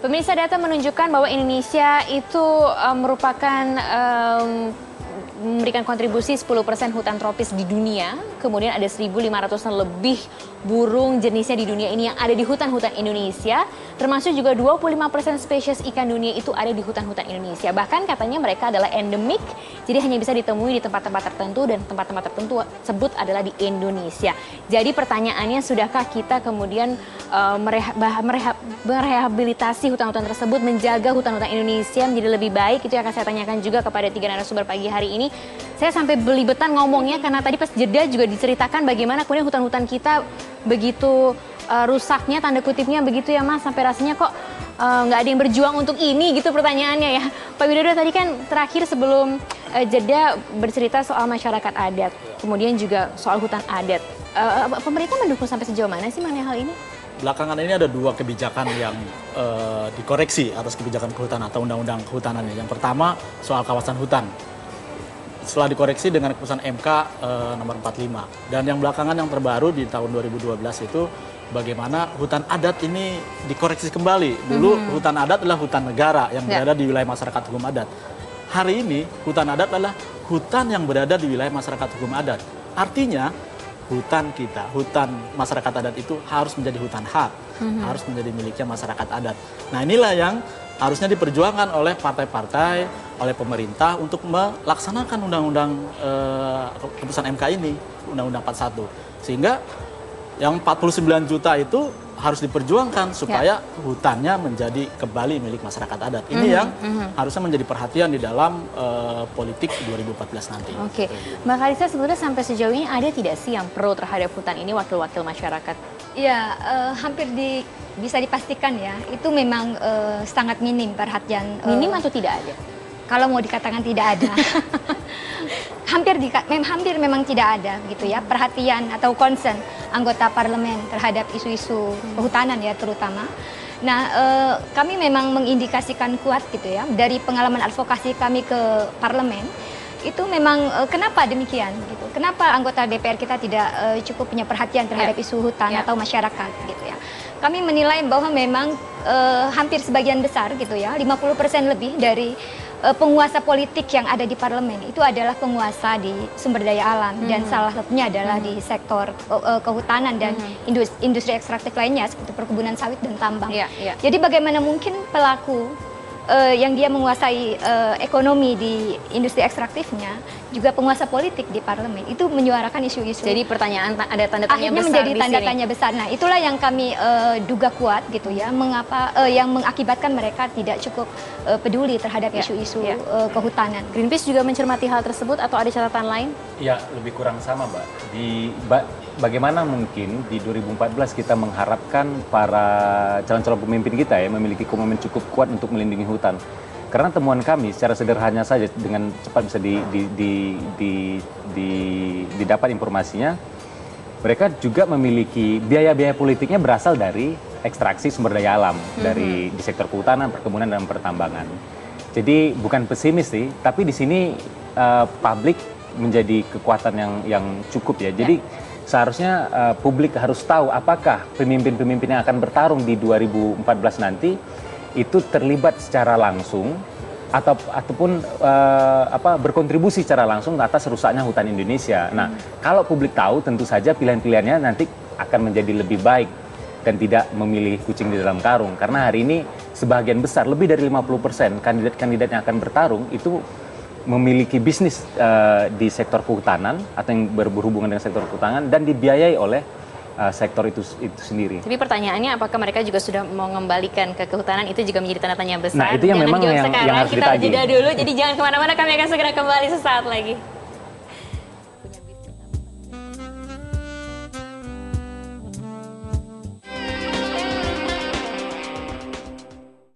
Pemirsa, data menunjukkan bahwa Indonesia itu merupakan memberikan kontribusi 10% hutan tropis di dunia. Kemudian ada 1.500-an lebih burung jenisnya di dunia ini yang ada di hutan-hutan Indonesia. Termasuk juga 25% spesies ikan dunia itu ada di hutan-hutan Indonesia. Bahkan katanya mereka adalah endemik, jadi hanya bisa ditemui di tempat-tempat tertentu dan tempat-tempat tertentu tersebut adalah di Indonesia. Jadi pertanyaannya, sudahkah kita kemudian merehabilitasi hutan-hutan tersebut, menjaga hutan-hutan Indonesia menjadi lebih baik? Itu yang akan saya tanyakan juga kepada 3 narasumber pagi hari ini. Saya sampai belibetan ngomongnya karena tadi pas jeda juga diceritakan bagaimana kemudian hutan-hutan kita begitu rusaknya, tanda kutipnya begitu ya Mas, sampai rasanya kok nggak ada yang berjuang untuk ini gitu pertanyaannya ya. Pak Widodo tadi kan terakhir sebelum jeda bercerita soal masyarakat adat, kemudian juga soal hutan adat. Pemerintah mendukung sampai sejauh mana sih mengenai hal ini? Belakangan ini ada 2 kebijakan yang dikoreksi atas kebijakan kehutanan atau undang-undang kehutanan. Yang pertama soal kawasan hutan. Setelah dikoreksi dengan keputusan MK nomor 45. Dan yang belakangan yang terbaru di tahun 2012 itu bagaimana hutan adat ini dikoreksi kembali. Dulu hutan adat adalah hutan negara yang berada di wilayah masyarakat hukum adat. Hari ini hutan adat adalah hutan yang berada di wilayah masyarakat hukum adat. Artinya hutan kita, hutan masyarakat adat itu harus menjadi hutan hak, harus menjadi miliknya masyarakat adat. Nah inilah yang harusnya diperjuangkan oleh partai-partai, oleh pemerintah untuk melaksanakan undang-undang keputusan MK ini, Undang-Undang 41. Sehingga yang 49 juta itu harus diperjuangkan supaya hutannya menjadi kembali milik masyarakat adat. Ini yang harusnya menjadi perhatian di dalam politik 2014 nanti. Oke, Mbak Kalista, sebetulnya sampai sejauh ini ada tidak sih yang pro terhadap hutan ini wakil-wakil masyarakat? Ya, hampir bisa dipastikan ya, itu memang sangat minim perhatian. Minim atau tidak ada? Kalau mau dikatakan tidak ada, hampir memang tidak ada gitu ya, perhatian atau concern anggota parlemen terhadap isu-isu kehutanan ya terutama. Nah, kami memang mengindikasikan kuat gitu ya, dari pengalaman advokasi kami ke parlemen, itu memang kenapa demikian gitu. Kenapa anggota DPR kita tidak cukup punya perhatian terhadap isu hutan atau masyarakat gitu ya. Kami menilai bahwa memang hampir sebagian besar gitu ya, 50% lebih dari penguasa politik yang ada di parlemen itu adalah penguasa di sumber daya alam dan salah satunya adalah di sektor kehutanan dan industri ekstraktif lainnya seperti perkebunan sawit dan tambang. Jadi bagaimana mungkin pelaku yang dia menguasai ekonomi di industri ekstraktifnya juga penguasa politik di parlemen itu menyuarakan isu-isu. Jadi pertanyaan ada tanda tanya akhirnya besar menjadi tanda tanya besar. Nah, itulah yang kami duga kuat gitu ya, mengapa yang mengakibatkan mereka tidak cukup peduli terhadap isu-isu kehutanan. Greenpeace juga mencermati hal tersebut atau ada catatan lain? Ya, lebih kurang sama, Mbak. Bagaimana mungkin di 2014 kita mengharapkan para calon-calon pemimpin kita ya memiliki komitmen cukup kuat untuk melindungi hutan. Karena temuan kami secara sederhana saja dengan cepat bisa didapat informasinya, mereka juga memiliki biaya-biaya politiknya berasal dari ekstraksi sumber daya alam dari di sektor kehutanan, perkebunan dan pertambangan. Jadi bukan pesimis sih, tapi di sini publik menjadi kekuatan yang cukup ya. Jadi seharusnya publik harus tahu apakah pemimpin-pemimpin yang akan bertarung di 2014 nanti itu terlibat secara langsung ataupun berkontribusi secara langsung atas rusaknya hutan Indonesia. Nah, kalau publik tahu, tentu saja pilihan-pilihannya nanti akan menjadi lebih baik dan tidak memilih kucing di dalam karung. Karena hari ini sebagian besar, lebih dari 50% kandidat-kandidat yang akan bertarung itu memiliki bisnis di sektor kehutanan atau yang berhubungan dengan sektor kehutanan dan dibiayai oleh sektor itu sendiri. Tapi pertanyaannya, apakah mereka juga sudah mau mengembalikan ke kehutanan, itu juga menjadi tanda tanya besar. Nah, itu yang memang yang harus ditagih. Kita jeda dulu, jadi jangan kemana-mana, kami akan segera kembali sesaat lagi.